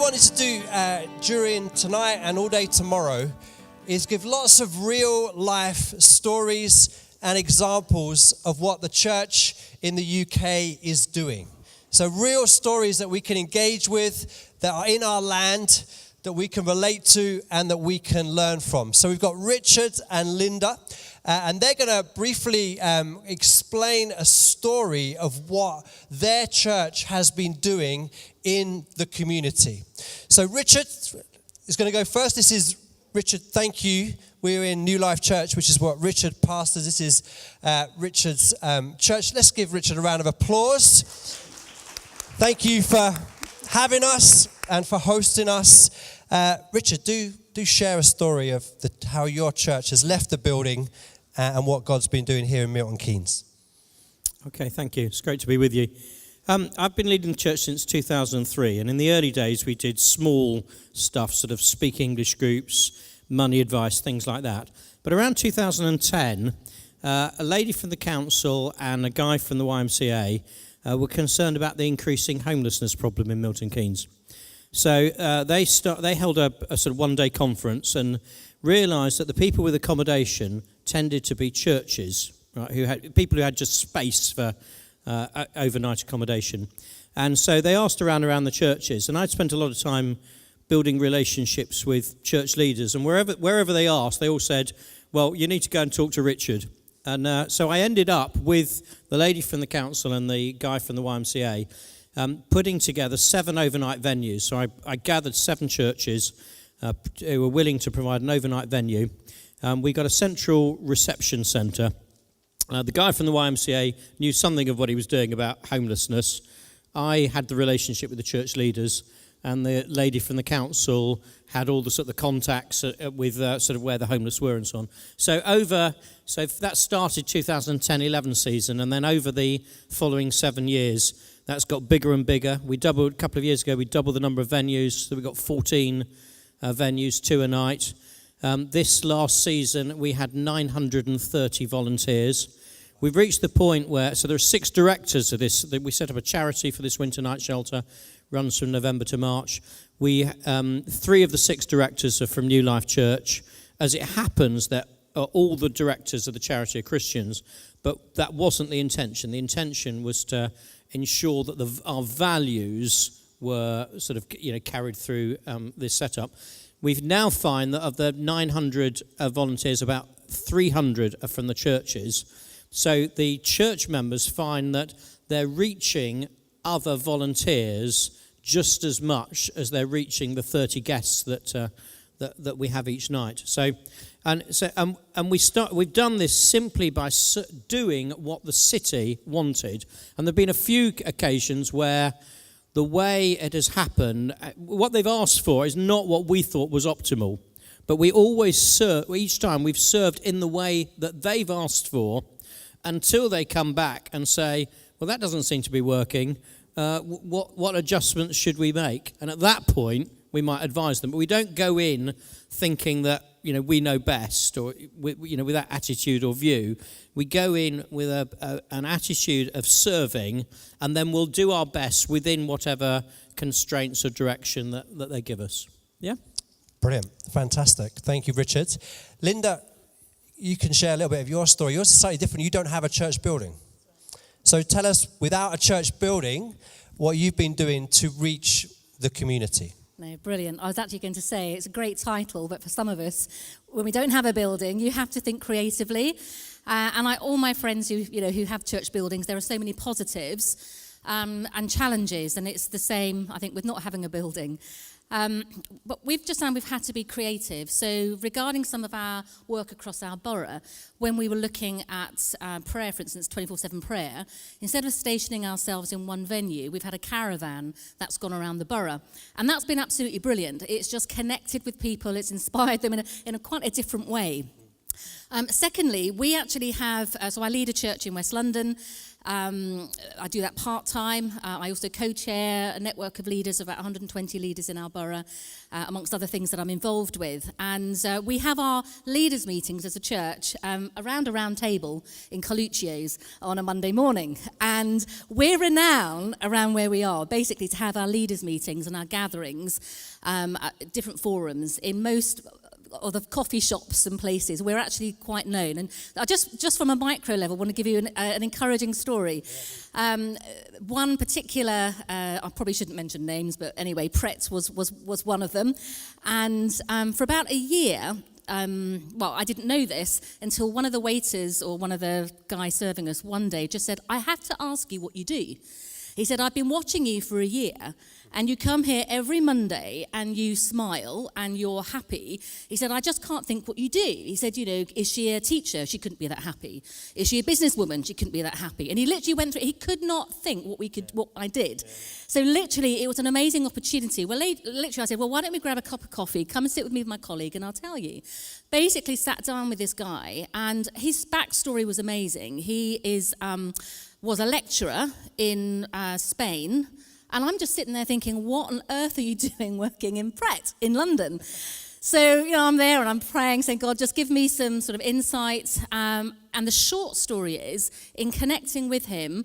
wanted to do during tonight and all day tomorrow is give lots of real life stories and examples of what the church in the UK is doing. So real stories that we can engage with, that are in our land, that we can relate to and that we can learn from. So we've got Richard and Linda, and they're going to briefly explain a story of what their church has been doing in the community. So Richard is going to go first. This is Richard, thank you. We're in New Life Church, which is what Richard pastors. This is Richard's church. Let's give Richard a round of applause. Thank you for having us and for hosting us. Richard, do share a story of how your church has left the building and what God's been doing here in Milton Keynes. Okay, thank you. It's great to be with you. I've been leading the church since 2003, and in the early days we did small stuff, sort of speak English groups, money advice, things like that. But around 2010, a lady from the council and a guy from the YMCA were concerned about the increasing homelessness problem in Milton Keynes. So they held a sort of one-day conference and realised that the people with accommodation tended to be churches, right, people who had just space for overnight accommodation. And so they asked around the churches, and I'd spent a lot of time building relationships with church leaders, and wherever they asked, they all said, well, you need to go and talk to Richard. And so I ended up with the lady from the council and the guy from the YMCA putting together 7 overnight venues. So I gathered 7 churches who were willing to provide an overnight venue. We got a central reception centre. The guy from the YMCA knew something of what he was doing about homelessness. I had the relationship with the church leaders, and the lady from the council had all the sort of contacts with sort of where the homeless were and so on. So that started 2010-11 season, and then over the following 7 years, that's got bigger and bigger. A couple of years ago, we doubled the number of venues, so we got 14 venues, 2 a night. This last season, we had 930 volunteers. We've reached the point where, so there are 6 directors of this. We set up a charity for this winter night shelter, runs from November to March. 3 of the 6 directors are from New Life Church. As it happens, that all the directors of the charity are Christians, but that wasn't the intention. The intention was to ensure that our values were sort of carried through this setup. We've now find that of the 900 volunteers, about 300 are from the churches. So the church members find that they're reaching other volunteers just as much as they're reaching the 30 guests that we have each night. We've done this simply by doing what the city wanted. And there've been a few occasions where the way it has happened, what they've asked for is not what we thought was optimal. But we always serve, each time we've served in the way that they've asked for, until they come back and say, well, that doesn't seem to be working. What adjustments should we make? And at that point, we might advise them. But we don't go in thinking that we know best, or with that attitude or view. We go in with an attitude of serving, and then we'll do our best within whatever constraints or direction that they give us. Yeah? Brilliant. Fantastic. Thank you, Richard. Linda, you can share a little bit of your story. Yours is slightly different. You don't have a church building. So tell us, without a church building, what you've been doing to reach the community. No, brilliant. I was actually going to say it's a great title, but for some of us, when we don't have a building, you have to think creatively. All my friends who have church buildings, there are so many positives and challenges, and it's the same, I think, with not having a building. But we've just found we've had to be creative. So regarding some of our work across our borough, when we were looking at prayer, for instance, 24/7 prayer, instead of stationing ourselves in one venue, we've had a caravan that's gone around the borough. And that's been absolutely brilliant. It's just connected with people. It's inspired them in a quite a different way. Secondly, we actually have, so I lead a church in West London. I do that part-time. I also co-chair a network of leaders, about 120 leaders in our borough, amongst other things that I'm involved with. And we have our leaders' meetings as a church around a round table in Coluccio's on a Monday morning. And we're renowned around where we are, basically to have our leaders' meetings and our gatherings at different forums in most or the coffee shops and places. We're actually quite known. And I just from a micro level want to give you an encouraging story. One particular, I probably shouldn't mention names, but anyway, Pret was one of them. And for about a year, well, I didn't know this until one of the waiters or one of the guys serving us one day just said, "I have to ask you what you do." He said, "I've been watching you for a year, and you come here every Monday, and you smile, and you're happy." He said, "I just can't think what you do." He said, "Is she a teacher?" She couldn't be that happy. "Is she a businesswoman?" She couldn't be that happy. And he literally went through, he could not think what I did. So literally, it was an amazing opportunity. Well, literally, I said, "Well, why don't we grab a cup of coffee, come and sit with me with my colleague, and I'll tell you." Basically sat down with this guy, and his backstory was amazing. He was a lecturer in Spain, and I'm just sitting there thinking, what on earth are you doing working in Pret in London? So, I'm there and I'm praying, saying, "God, just give me some sort of insight." And the short story is, in connecting with him,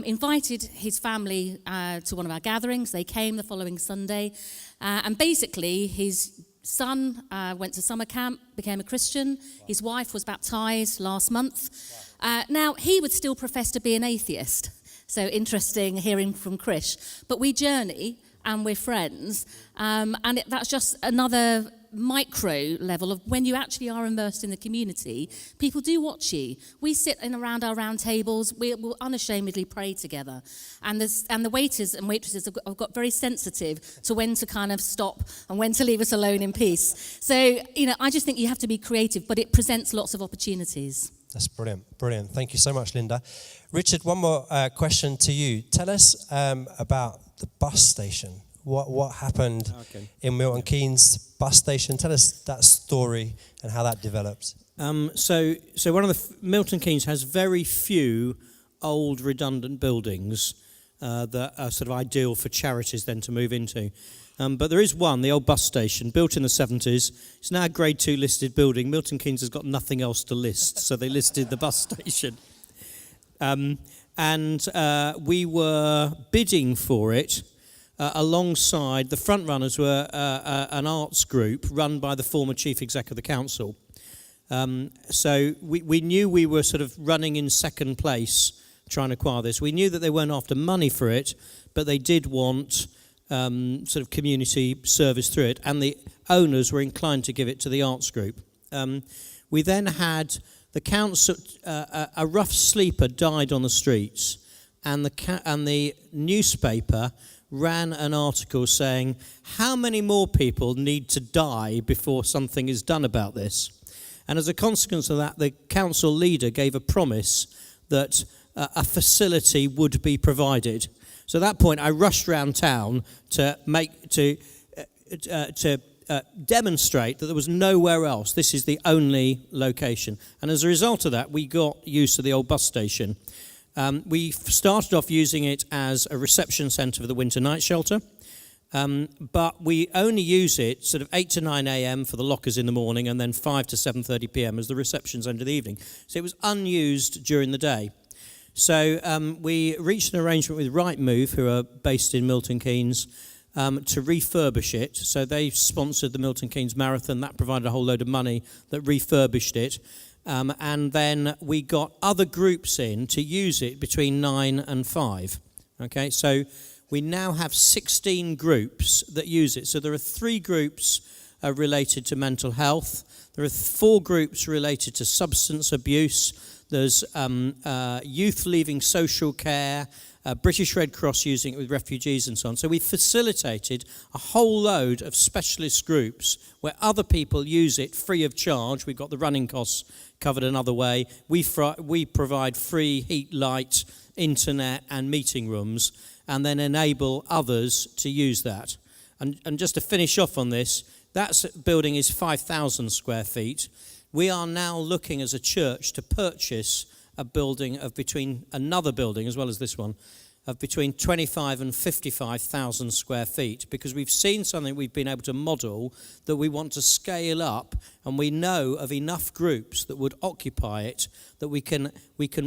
invited his family to one of our gatherings. They came the following Sunday, and basically his son went to summer camp, became a Christian. His wife was baptized last month. Now, he would still profess to be an atheist. So interesting hearing from Krish. But we journey and we're friends. And that's just another micro level of when you actually are immersed in the community, people do watch you. We sit around our round tables, we will unashamedly pray together. And the waiters and waitresses have got very sensitive to when to kind of stop and when to leave us alone in peace. So, I just think you have to be creative, but it presents lots of opportunities. That's brilliant. Thank you so much, Linda. Richard, one more question to you. Tell us about the bus station. What happened in Milton Keynes bus station? Tell us that story and how that developed. So one of the Milton Keynes has very few old redundant buildings that are sort of ideal for charities then to move into. But there is one, the old bus station, built in the 70s. It's now a Grade 2 listed building. Milton Keynes has got nothing else to list, so they listed the bus station. And we were bidding for it alongside, the front runners were an arts group run by the former chief exec of the council. So we knew we were sort of running in second place trying to acquire this. We knew that they weren't after money for it, but they did want sort of community service through it, and the owners were inclined to give it to the arts group. We then had the council, a rough sleeper died on the streets, and the newspaper ran an article saying, how many more people need to die before something is done about this? And as a consequence of that, the council leader gave a promise that a facility would be provided. So at that point, I rushed around town to demonstrate that there was nowhere else. This is the only location. And as a result of that, we got used to the old bus station. We started off using it as a reception centre for the winter night shelter, but we only use it sort of 8 to 9 a.m. for the lockers in the morning, and then 5 to 7:30 p.m. as the reception centre of the evening. So it was unused during the day. So we reached an arrangement with Wightman, who are based in Milton Keynes, to refurbish it. So they sponsored the Milton Keynes Marathon. That provided a whole load of money that refurbished it. And then we got other groups in to use it between 9 and 5. Okay, so we now have 16 groups that use it. So there are 3 groups related to mental health. There are 4 groups related to substance abuse. There's youth leaving social care, British Red Cross using it with refugees and so on. So we facilitated a whole load of specialist groups where other people use it free of charge. We've got the running costs covered another way. We provide free heat, light, internet and meeting rooms, and then enable others to use that. And just to finish off on this, that building is 5,000 square feet. we are now looking as a church to purchase a building of another building as well as this one, of between 25 and 55,000 square feet, because we've seen something we've been able to model that we want to scale up, and we know of enough groups that would occupy it that we can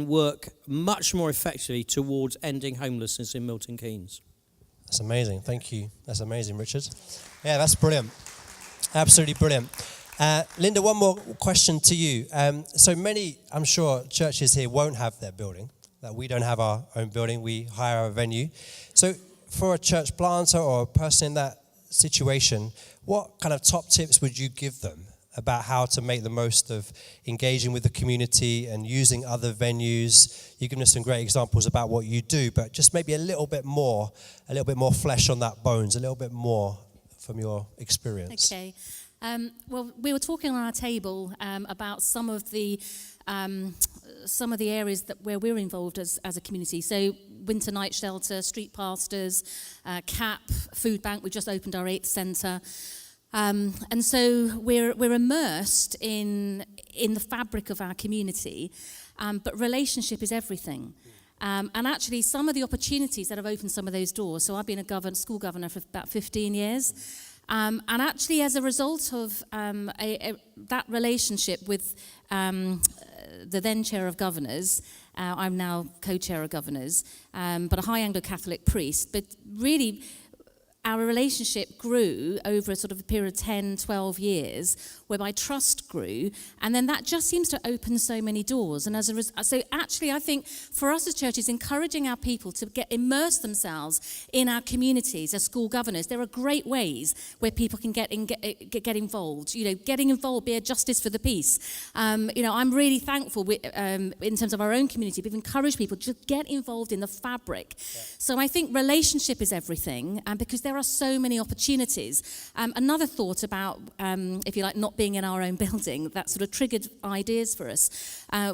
work much more effectively towards ending homelessness in Milton Keynes. That's amazing. Thank you. That's amazing, Richard. Yeah, that's brilliant. Absolutely brilliant. Linda, one more question to you. So many, I'm sure, churches here won't have their building. That we don't have our own building, we hire a venue. So for a church planter or a person in that situation, what kind of top tips would you give them about how to make the most of engaging with the community and using other venues? You've given us some great examples about what you do, but just maybe a little bit more flesh on that bones, a little bit more from your experience. Okay. Well, we were talking on our table about some of the areas where we're involved as a community. So winter night shelter, street pastors, CAP, food bank. We just opened our 8th centre. And so we're immersed in the fabric of our community, but relationship is everything. And actually some of the opportunities that have opened some of those doors. So I've been a school governor for about 15 years. And actually, as a result of that relationship with the then chair of governors, I'm now co-chair of governors, but a high Anglo-Catholic priest, but really our relationship grew over a sort of a period of 10, 12 years, whereby trust grew, and then that just seems to open so many doors. And so actually, I think for us as churches, encouraging our people to immerse themselves in our communities as school governors, there are great ways where people can get involved. You know, getting involved, be a justice for the peace. I'm really thankful in terms of our own community. We've encouraged people to get involved in the fabric. Yeah. So I think relationship is everything, because there are so many opportunities. Another thought about, if you like, not being in our own building, that sort of triggered ideas for us.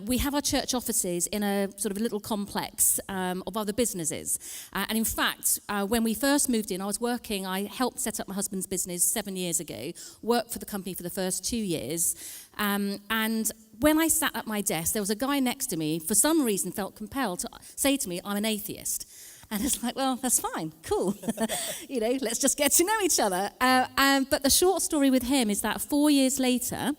We have our church offices in a sort of a little complex of other businesses. And in fact, when we first moved in, I helped set up my husband's business 7 years ago, worked for the company for the first 2 years. And when I sat at my desk, there was a guy next to me, for some reason felt compelled to say to me, I'm an atheist. And it's like, well, that's fine, cool. Let's just get to know each other. But the short story with him is that 4 years later,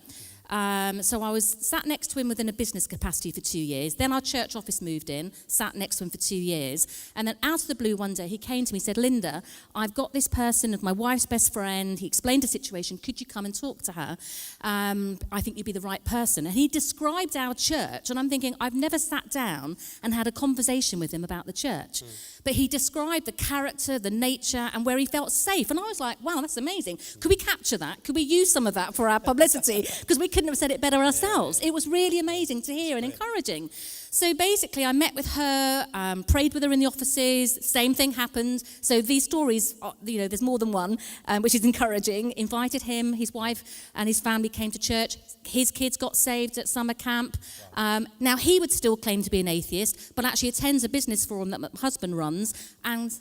so I was sat next to him within a business capacity for 2 years. Then our church office moved in, sat next to him for 2 years. And then out of the blue one day, he came to me and said, Linda, I've got this person, my wife's best friend. He explained the situation. Could you come and talk to her? I think you'd be the right person. And he described our church. And I'm thinking, I've never sat down and had a conversation with him about the church. But he described the character, the nature, and where he felt safe. And I was like, wow, that's amazing. Could we capture that? Could we use some of that for our publicity? Because we couldn't have said it better ourselves. It was really amazing to hear and encouraging. So basically, I met with her, prayed with her in the offices. Same thing happened. So these stories, there's more than one, which is encouraging. Invited him, his wife, and his family came to church. His kids got saved at summer camp. Now, he would still claim to be an atheist, but actually attends a business forum that my husband runs and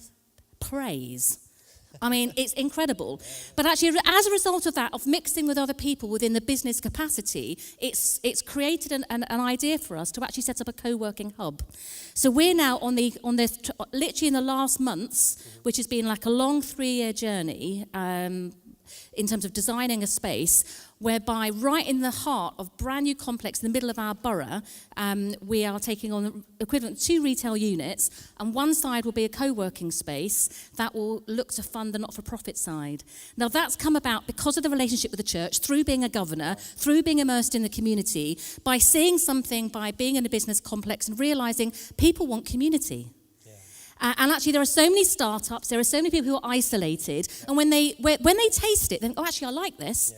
prays. I mean, it's incredible. But actually, as a result of that, of mixing with other people within the business capacity, it's created an idea for us to actually set up a co-working hub. So we're now on this, literally in the last months, which has been like a long 3-year journey in terms of designing a space whereby right in the heart of brand new complex in the middle of our borough, we are taking on the equivalent of 2 retail units, and one side will be a co-working space that will look to fund the not-for-profit side. Now that's come about because of the relationship with the church, through being a governor, through being immersed in the community, by seeing something, by being in a business complex and realising people want community. And actually, there are so many startups, there are so many people who are isolated, and when they taste it, they think, oh, actually, I like this.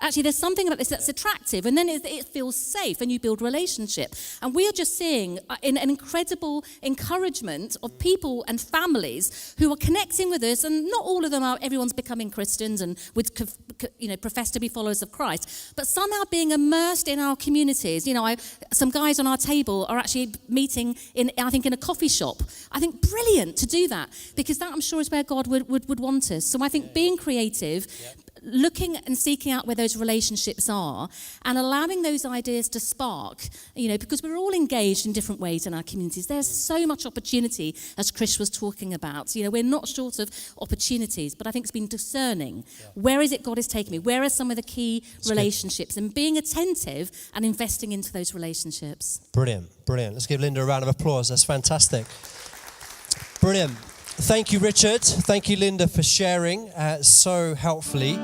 Actually, there's something about this that's attractive, and then it feels safe, and you build relationship. And we are just seeing an incredible encouragement of people and families who are connecting with us, and not all of them everyone's becoming Christians and profess to be followers of Christ, but somehow being immersed in our communities. Some guys on our table are actually meeting in a coffee shop. I think brilliant to do that, because that, I'm sure, is where God would want us. So I think being creative, looking and seeking out where those relationships are and allowing those ideas to spark, because we're all engaged in different ways in our communities. There's so much opportunity, as Chris was talking about. We're not short of opportunities, but I think it's been discerning. Yeah. Where is it God is taking me? Where are some of the key relationships? And being attentive and investing into those relationships. Brilliant. Let's give Linda a round of applause. That's fantastic. Brilliant. Thank you, Richard. Thank you, Linda, for sharing so helpfully.